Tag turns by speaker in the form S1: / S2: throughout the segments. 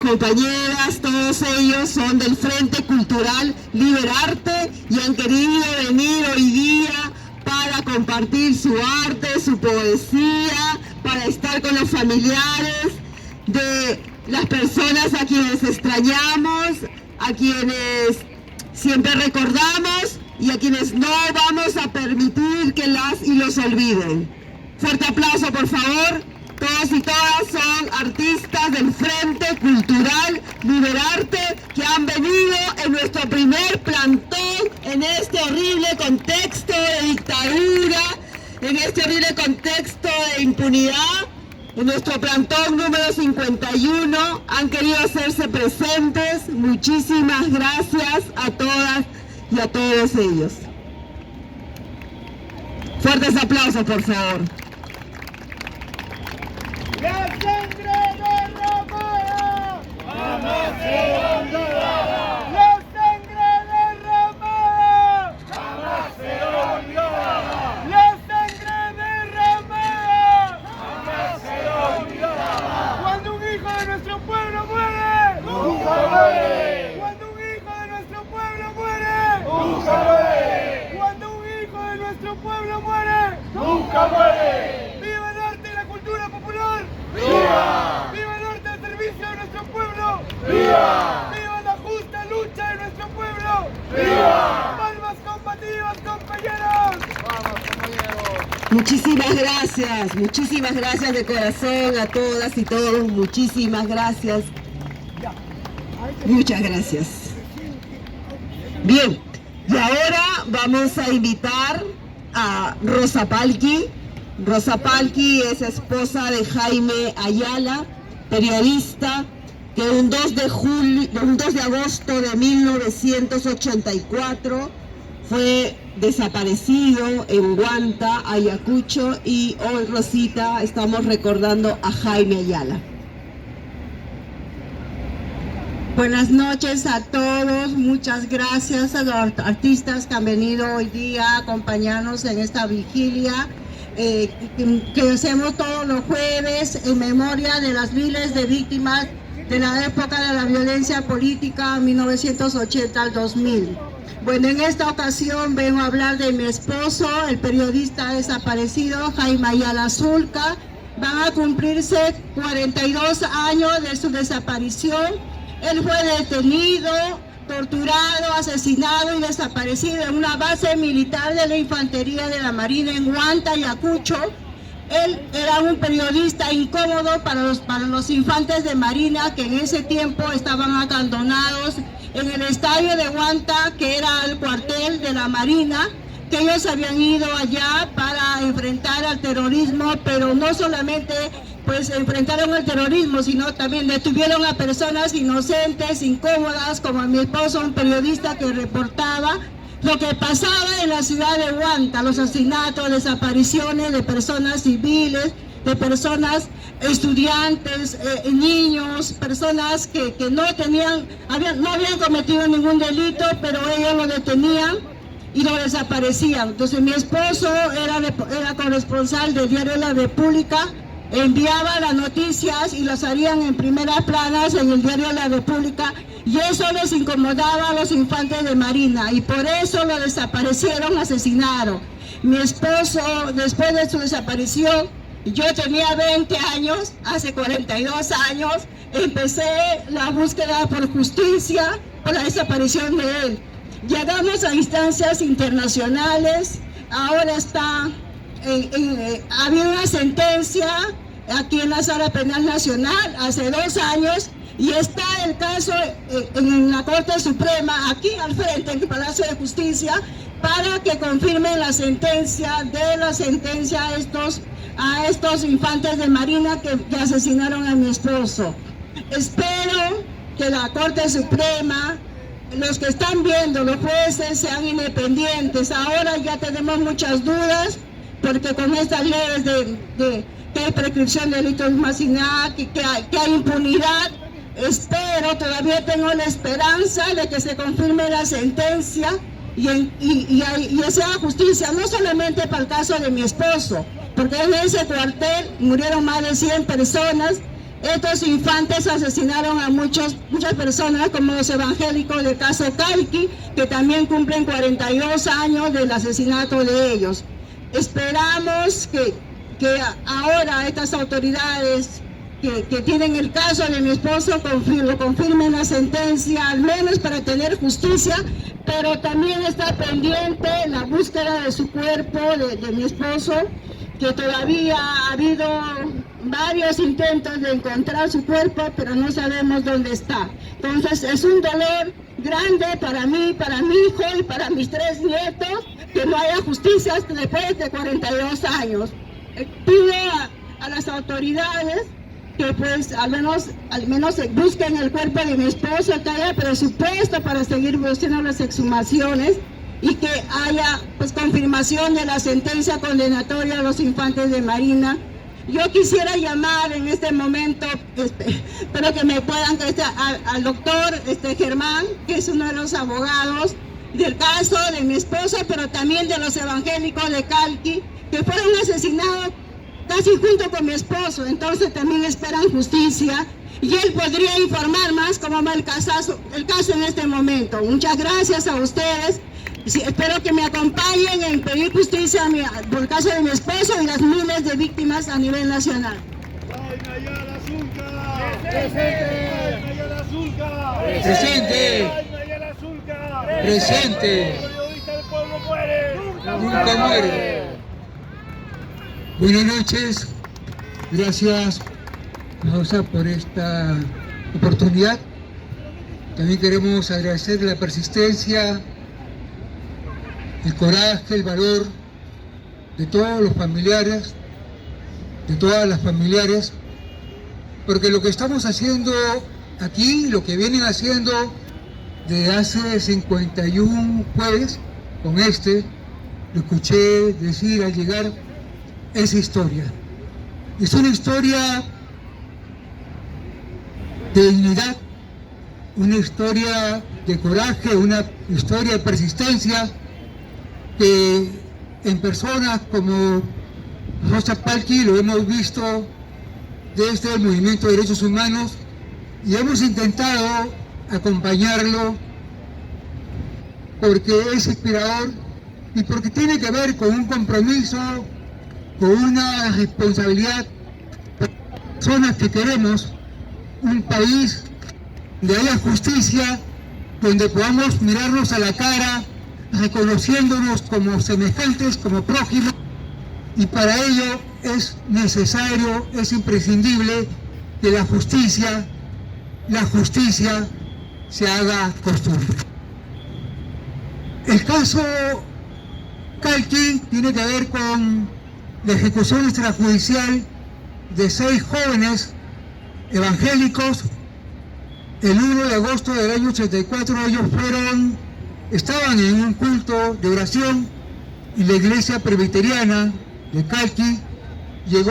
S1: compañeras, todos ellos son del Frente Cultural Liberarte y han querido venir hoy día para compartir su arte, su poesía, para estar con los familiares de las personas a quienes extrañamos, a quienes siempre recordamos y a quienes no vamos a permitir que las y los olviden. Fuerte aplauso, por favor. Todos y todas son artistas del Frente Cultural Liberarte que han venido en nuestro primer plantón en este horrible contexto de dictadura, en este horrible contexto de impunidad. En nuestro plantón número 51 han querido hacerse presentes. Muchísimas gracias a todas y a todos ellos. Fuertes aplausos, por favor.
S2: ¡La sangre derramada jamás será olvidada! ¡La sangre derramada jamás será olvidada! ¡La sangre derramada jamás será olvidada! Cuando un hijo de nuestro pueblo muere, nunca muere. Cuando un hijo de nuestro pueblo muere, nunca muere. Cuando un hijo de nuestro pueblo muere, nunca muere. ¡Viva el arte y la cultura popular! ¡Viva! ¡Viva el arte al servicio de nuestro pueblo! ¡Viva! ¡Viva la justa lucha de nuestro pueblo! ¡Viva! ¡Palmas combativas, compañeros! ¡Vamos, compañeros!
S1: Muchísimas gracias de corazón a todas y todos, muchísimas gracias. Muchas gracias. Bien, y ahora vamos a invitar a Rosa Palqui. Rosa Palqui es esposa de Jaime Ayala, periodista, que un 2 de agosto de 1984 fue desaparecido en Huanta, Ayacucho, y hoy, Rosita, estamos recordando a Jaime Ayala.
S3: Buenas noches a todos, muchas gracias a los artistas que han venido hoy día a acompañarnos en esta vigilia que hacemos todos los jueves en memoria de las miles de víctimas de la época de la violencia política 1980 al 2000. Bueno, en esta ocasión vengo a hablar de mi esposo, el periodista desaparecido Jaime Ayala Zulca. Van a cumplirse 42 años de su desaparición. Él fue detenido, torturado, asesinado y desaparecido en una base militar de la Infantería de la Marina en Huanta, Ayacucho. Él era un periodista incómodo para los infantes de Marina que en ese tiempo estaban acantonados en el estadio de Huanta, que era el cuartel de la Marina, que ellos habían ido allá para enfrentar al terrorismo, pero no solamente pues enfrentaron el terrorismo, sino también detuvieron a personas inocentes, incómodas, como a mi esposo, un periodista que reportaba lo que pasaba en la ciudad de Huanta, los asesinatos, desapariciones de personas civiles, de personas estudiantes, niños, personas que no habían cometido ningún delito, pero ellos lo detenían y lo desaparecían. Entonces mi esposo era corresponsal del diario La República, enviaba las noticias y las harían en primeras planas en el diario La República, y eso les incomodaba a los infantes de Marina y por eso lo desaparecieron, asesinaron. Mi esposo, después de su desaparición, yo tenía 20 años, hace 42 años, empecé la búsqueda por justicia por la desaparición de él. Llegamos a instancias internacionales, ahora está había una sentencia aquí en la Sala Penal Nacional hace 2 años y está el caso en la Corte Suprema, aquí al frente, en el Palacio de Justicia, para que confirmen la sentencia a estos infantes de Marina que asesinaron a mi esposo. Espero que la Corte Suprema, los que están viendo, los jueces, sean independientes. Ahora ya tenemos muchas dudas, porque con estas leyes que hay prescripción de delitos más sin nada, que hay impunidad, todavía tengo la esperanza de que se confirme la sentencia y se haga justicia, no solamente para el caso de mi esposo, porque en ese cuartel murieron más de 100 personas Estos infantes asesinaron a muchas personas, como los evangélicos del caso Calqui, que también cumplen 42 años del asesinato de ellos. Esperamos que ahora estas autoridades que tienen el caso de mi esposo lo confirmen la sentencia, al menos para tener justicia, pero también está pendiente la búsqueda de su cuerpo, de mi esposo, que todavía ha habido varios intentos de encontrar su cuerpo, pero no sabemos dónde está. Entonces es un dolor grande para mí, para mi hijo y para mis 3 nietos, que no haya justicia después de 42 años. Pido a las autoridades que pues al menos busquen el cuerpo de mi esposo, que haya presupuesto para seguir haciendo las exhumaciones y que haya pues confirmación de la sentencia condenatoria a los infantes de Marina. Yo quisiera llamar en este momento, espero que me puedan, al doctor Germán, que es uno de los abogados del caso de mi esposo, pero también de los evangélicos de Calqui, que fueron asesinados casi junto con mi esposo. Entonces también esperan justicia y él podría informar más cómo va el caso en este momento. Muchas gracias a ustedes. Sí, espero que me acompañen en pedir justicia por el caso de mi esposo y las miles de víctimas a nivel nacional.
S2: Nayara Zulca. Presente. Nayara Zulca.
S4: Presente.
S2: Nayara Zulca.
S4: Presente.
S2: El periodista del pueblo muere.
S4: Nunca muere. Buenas noches. Gracias, Rosa, por esta oportunidad. También queremos agradecer la persistencia, el coraje, el valor de todos los familiares, de todas las familiares, porque lo que estamos haciendo aquí, lo que vienen haciendo desde hace 51 jueves, con lo escuché decir al llegar, es historia. Es una historia de dignidad, una historia de coraje, una historia de persistencia, que en personas como Rosa Calqui lo hemos visto desde el Movimiento de Derechos Humanos y hemos intentado acompañarlo porque es inspirador y porque tiene que ver con un compromiso, con una responsabilidad, personas que queremos un país donde haya justicia, donde podamos mirarnos a la cara, reconociéndonos como semejantes, como prójimos, y para ello es necesario, es imprescindible que la justicia se haga costumbre. El caso Calqui tiene que ver con la ejecución extrajudicial de 6 jóvenes evangélicos. El 1 de agosto del año 84 ellos estaban en un culto de oración y la iglesia presbiteriana de Calqui llegó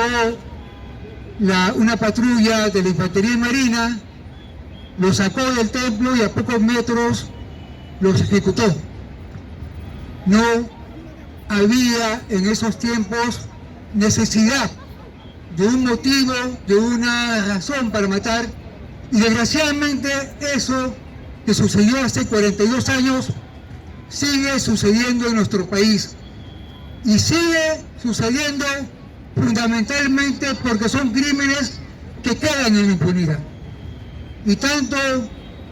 S4: una patrulla de la Infantería Marina, los sacó del templo y a pocos metros los ejecutó. No había en esos tiempos necesidad de un motivo, de una razón para matar, y desgraciadamente eso que sucedió hace 42 años sigue sucediendo en nuestro país y sigue sucediendo fundamentalmente porque son crímenes que quedan en impunidad. Y tanto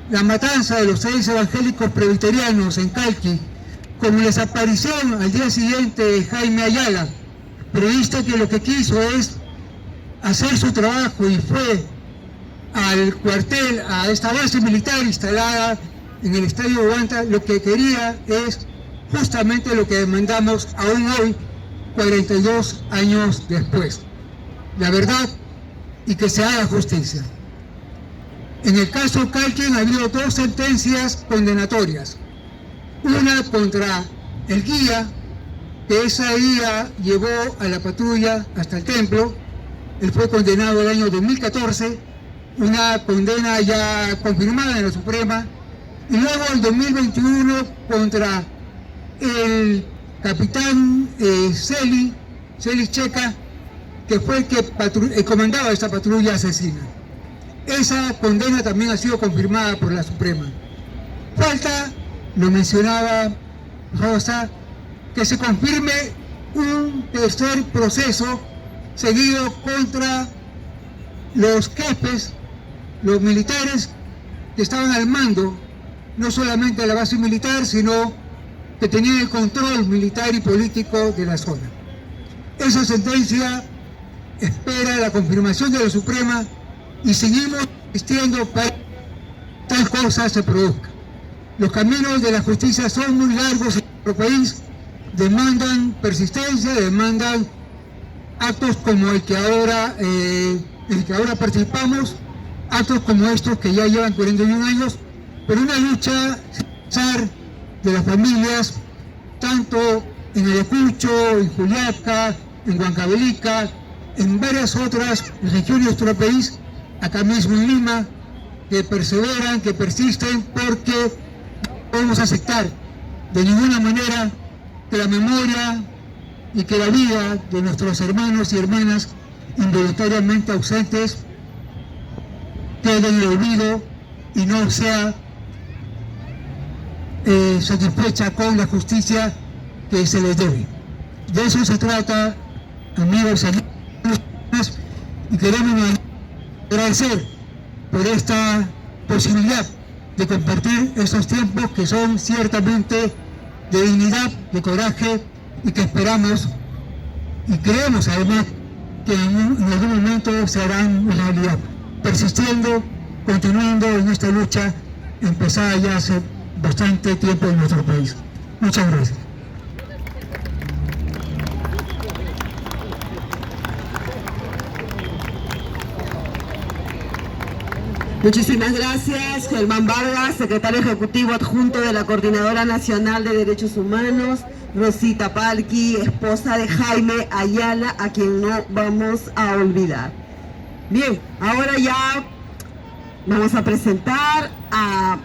S4: la matanza de los 6 evangélicos presbiterianos en Calqui como la desaparición al día siguiente de Jaime Ayala, periodista que lo que quiso es hacer su trabajo y fue al cuartel, a esta base militar instalada en el estadio Guanta, lo que quería es justamente lo que demandamos aún hoy, 42 años después. La verdad y que se haga justicia. En el caso Calqui ha habido 2 sentencias condenatorias. Una contra el guía, que esa guía llevó a la patrulla hasta el templo. Él fue condenado el año 2014, una condena ya confirmada en la Suprema. Y luego en 2021 contra el capitán Celi Checa, que fue el que comandaba esta patrulla asesina. esa condena también ha sido confirmada por la Suprema. Falta, lo mencionaba Rosa, que se confirme un tercer proceso seguido contra los jefes, los militares que estaban al mando, no solamente de la base militar, sino que tenían el control militar y político de la zona. Esa sentencia espera la confirmación de la Suprema y seguimos insistiendo para que tal cosa se produzca. Los caminos de la justicia son muy largos en nuestro país, demandan persistencia, demandan actos como el que ahora participamos, actos como estos que ya llevan 41 años, pero una lucha sin cesar de las familias, tanto en Ayacucho, en Juliaca, en Huancavelica, en varias otras regiones de nuestro país, acá mismo en Lima, que perseveran, que persisten, porque no podemos aceptar de ninguna manera que la memoria y que la vida de nuestros hermanos y hermanas involuntariamente ausentes quede en el olvido y no sea satisfecha con la justicia que se les debe. De eso se trata, amigos y amigas, y queremos agradecer por esta posibilidad de compartir estos tiempos que son ciertamente de dignidad, de coraje, y que esperamos y creemos además que en algún momento se harán realidad, persistiendo, continuando en esta lucha empezada ya hace bastante tiempo en nuestro país. Muchas gracias.
S1: Muchísimas gracias, Germán Vargas, secretario ejecutivo adjunto de la Coordinadora Nacional de Derechos Humanos, Rosita Palqui, esposa de Jaime Ayala, a quien no vamos a olvidar. Bien, ahora ya vamos a presentar a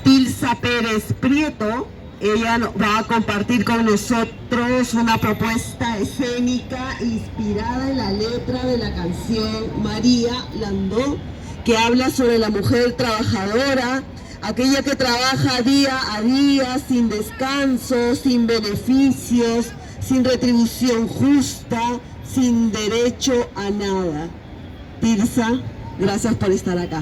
S1: Tilsa Pérez Prieto. Ella va a compartir con nosotros una propuesta escénica inspirada en la letra de la canción María Landó, que habla sobre la mujer trabajadora, aquella que trabaja día a día, sin descanso, sin beneficios, sin retribución justa, sin derecho a nada. Tilsa, gracias por estar acá.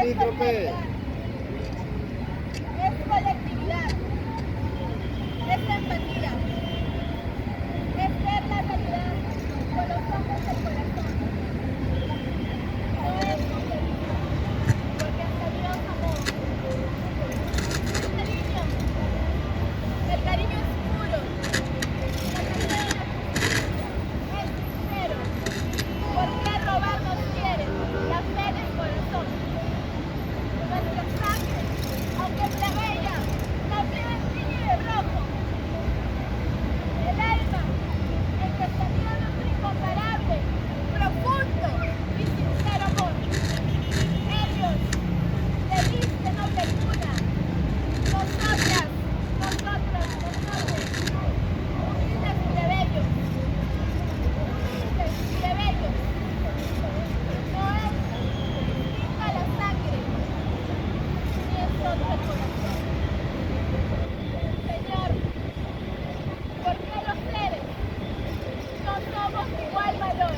S2: Es colectividad, es empatía, es ver la realidad con los ojos del corazón. No es concepción, porque hasta Dios amó. El cariño es puro, es sincero. ¿Por qué robarnos quieren? La fe del corazón. Nuestra sangre, aunque plebeya, no tiene de rojo. El alma, el que salió de nuestro incomparable, profundo y sincero amor. Ellos, de viste noble cuna. Nosotras, humildes plebeyos. Humildes plebeyos. No es distinta la sangre. Señor, ¿por qué los seres no somos de igual valor?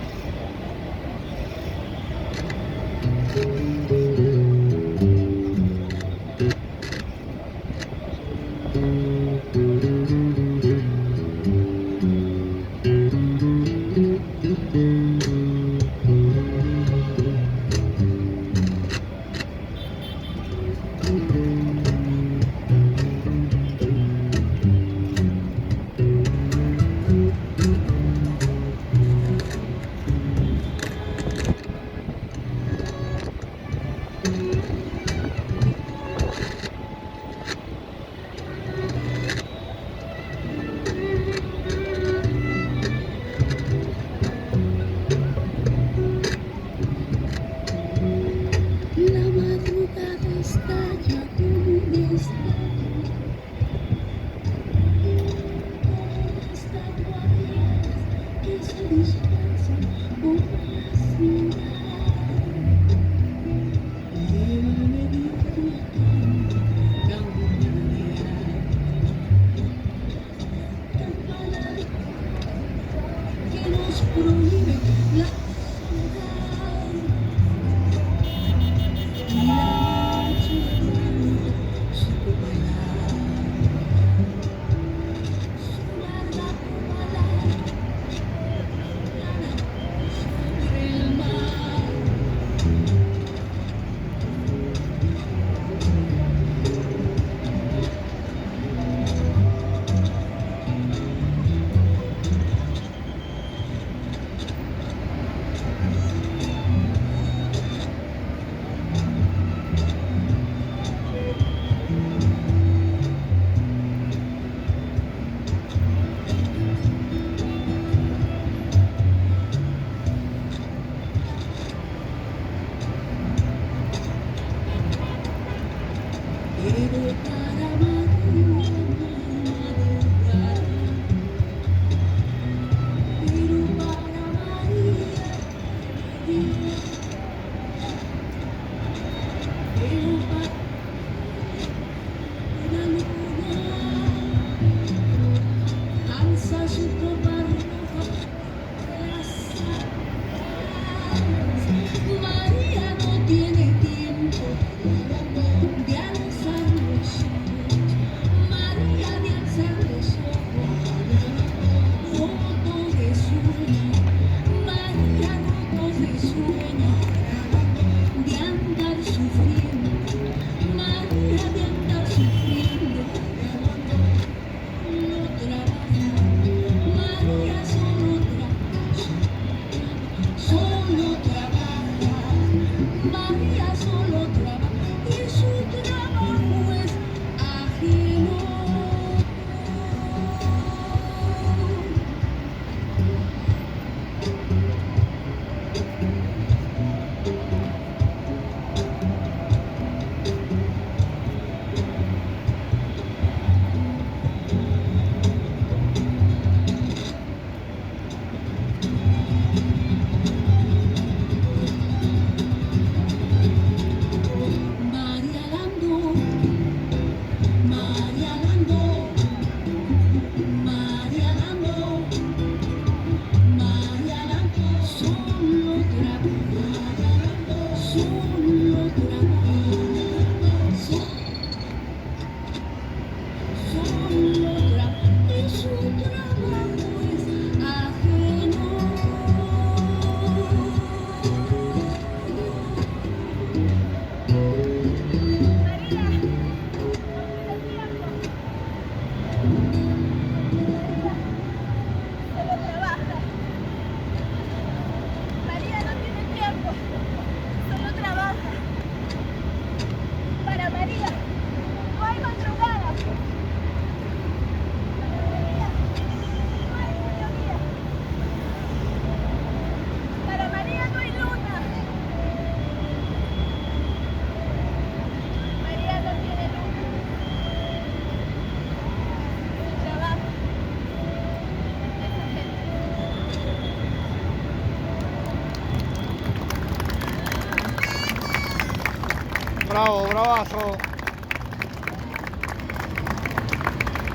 S2: Bravo, bravazo.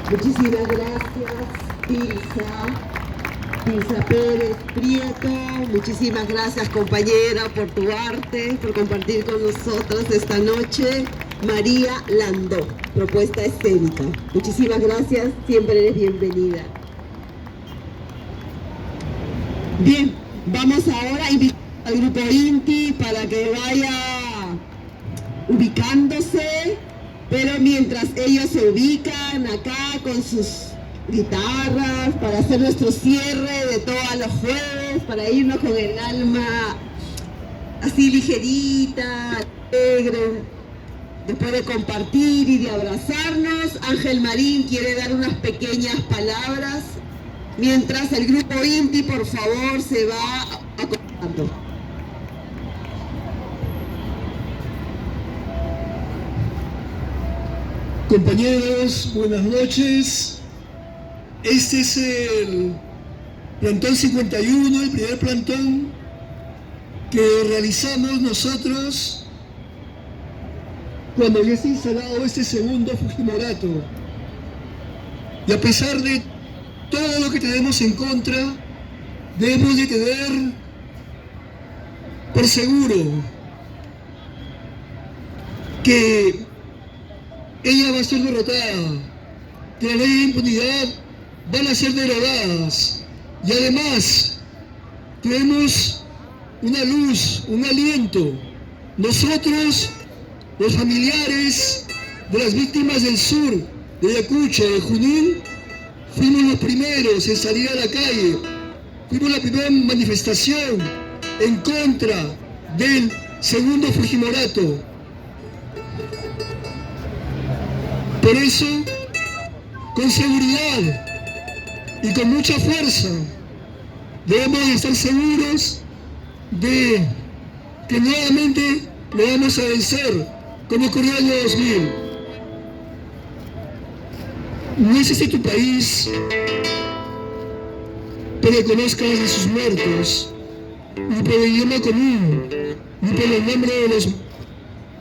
S1: Muchísimas gracias, Tilsa Pérez Prieto. Muchísimas gracias, compañera, por tu arte, por compartir con nosotros esta noche. María Landó, propuesta escénica. Muchísimas gracias, siempre eres bienvenida. Bien, vamos ahora a invitar al grupo INTI para que vaya ubicándose, pero mientras ellos se ubican acá con sus guitarras para hacer nuestro cierre de todos los jueves, para irnos con el alma así ligerita, alegre, después de compartir y de abrazarnos. Ángel Marín quiere dar unas pequeñas palabras, mientras el grupo INTI, por favor, se va acomodando.
S5: Compañeros, buenas noches. Este es el plantón 51, el primer plantón que realizamos nosotros cuando ya se ha instalado este segundo Fujimorato. Y a pesar de todo lo que tenemos en contra, debemos de tener por seguro que ella va a ser derrotada, que la ley de impunidad van a ser derogadas. Y además, tenemos una luz, un aliento. Nosotros, los familiares de las víctimas del sur, de Ayacucho, de Junín, fuimos los primeros en salir a la calle. Fuimos la primera manifestación en contra del segundo Fujimorato. Por eso, con seguridad y con mucha fuerza, debemos estar seguros de que nuevamente lo vamos a vencer, como ocurrió en el año 2000. No es este tu país para que conozcas de sus muertos, ni por el idioma común, ni por el nombre de los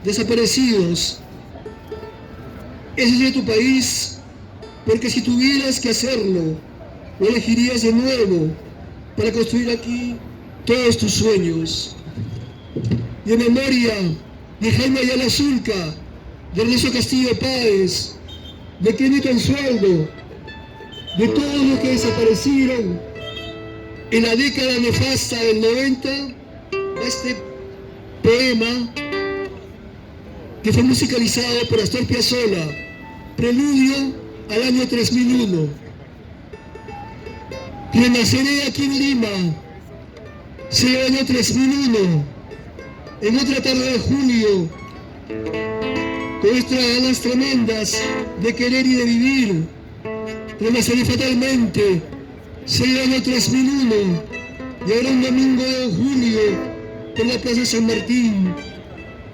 S5: desaparecidos. Ese es tu país, porque si tuvieras que hacerlo, lo elegirías de nuevo para construir aquí todos tus sueños. Y en memoria de Jaime Ayala Zulca, de Ernesto Castillo Páez, de Kenneth Anzualdo, de todos los que desaparecieron en la década nefasta del 90, a este poema que fue musicalizado por Astor Piazzolla, preludio al año 3001. Renaceré aquí en Lima, será el año 3001, en otra tarde de julio, con estas ganas tremendas de querer y de vivir. Renaceré fatalmente, será el año 3001, y ahora un domingo de julio, en la plaza San Martín,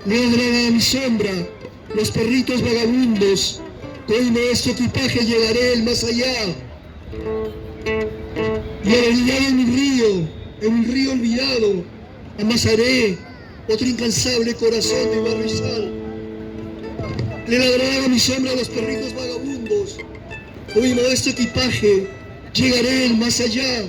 S5: le ladran a mi sombra los perritos vagabundos. Con mi modesto equipaje llegaré el más allá. Y olvidado en un río olvidado, amasaré otro incansable corazón de barrizal. Le ladrarán a mi sombra los perritos vagabundos. Con mi modesto equipaje llegaré el más allá.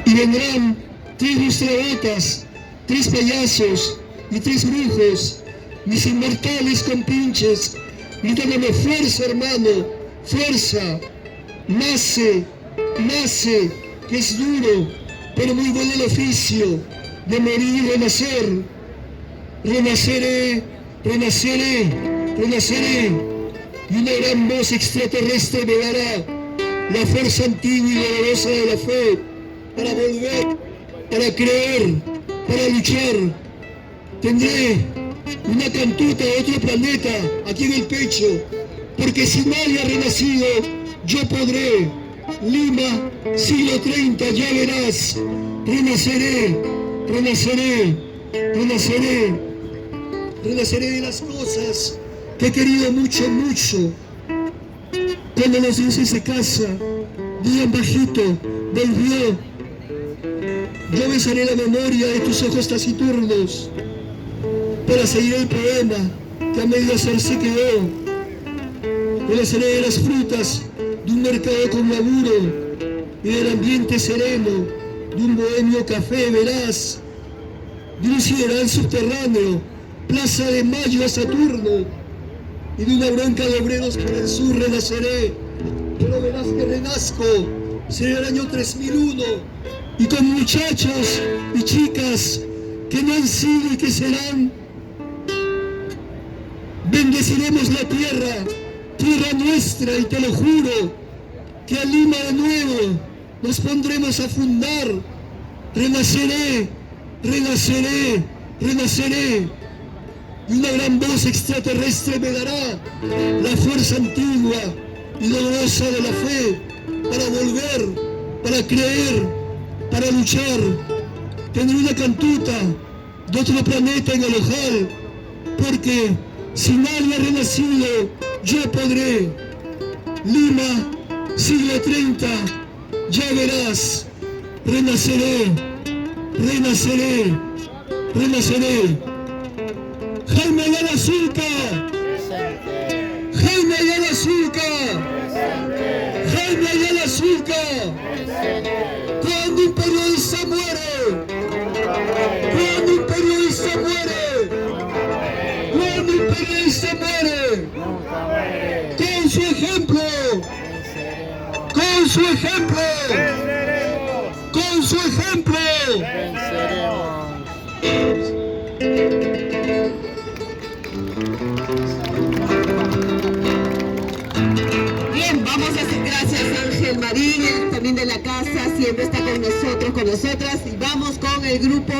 S5: Y vendrán 3 lustrabotas, 3 payasos y 3 brujos, mis inmortales compinches, gritándome: fuerza, hermano, fuerza, nace, que es duro, pero muy bueno el oficio de morir y renacer. Renaceré, y una gran voz extraterrestre me dará la fuerza antigua y dolorosa de la fe, para volver, para creer, para luchar. Tendré una cantuta de otro planeta aquí en el pecho, porque si nadie ha renacido, yo podré. Lima, siglo 30, ya verás. Renaceré de las cosas que he querido mucho. Cuando los dioses se casan, digan bajito: volvió. Yo besaré la memoria de tus ojos taciturnos para seguir el poema que a medio hacer se quedó. Renaceré de las frutas de un mercado con laburo y del ambiente sereno de un bohemio café veraz, de un sideral subterráneo, plaza de Mayo a Saturno, y de una bronca de obreros por el sur renaceré. Pero verás que renazco, será el año 3001, y con muchachos y chicas que no han sido y que serán, bendeciremos la tierra nuestra, y te lo juro, que a Lima de nuevo nos pondremos a fundar. Renaceré, y una gran voz extraterrestre me dará la fuerza antigua y dolorosa de la fe, para volver, para creer, para luchar. Tendré una cantuta de otro planeta en el ojal, porque si nadie ha renacido, yo podré. Lima, siglo 30, ya verás. Renaceré. Jaime Ayala Zulca. Jaime Ayala Zulca. Cuando un periodista muere. Cuando un periodista muere. Con su ejemplo.
S1: Bien, vamos a hacer gracias a Ángel Marín, también de la casa, siempre está con nosotros, con nosotras, y vamos con el grupo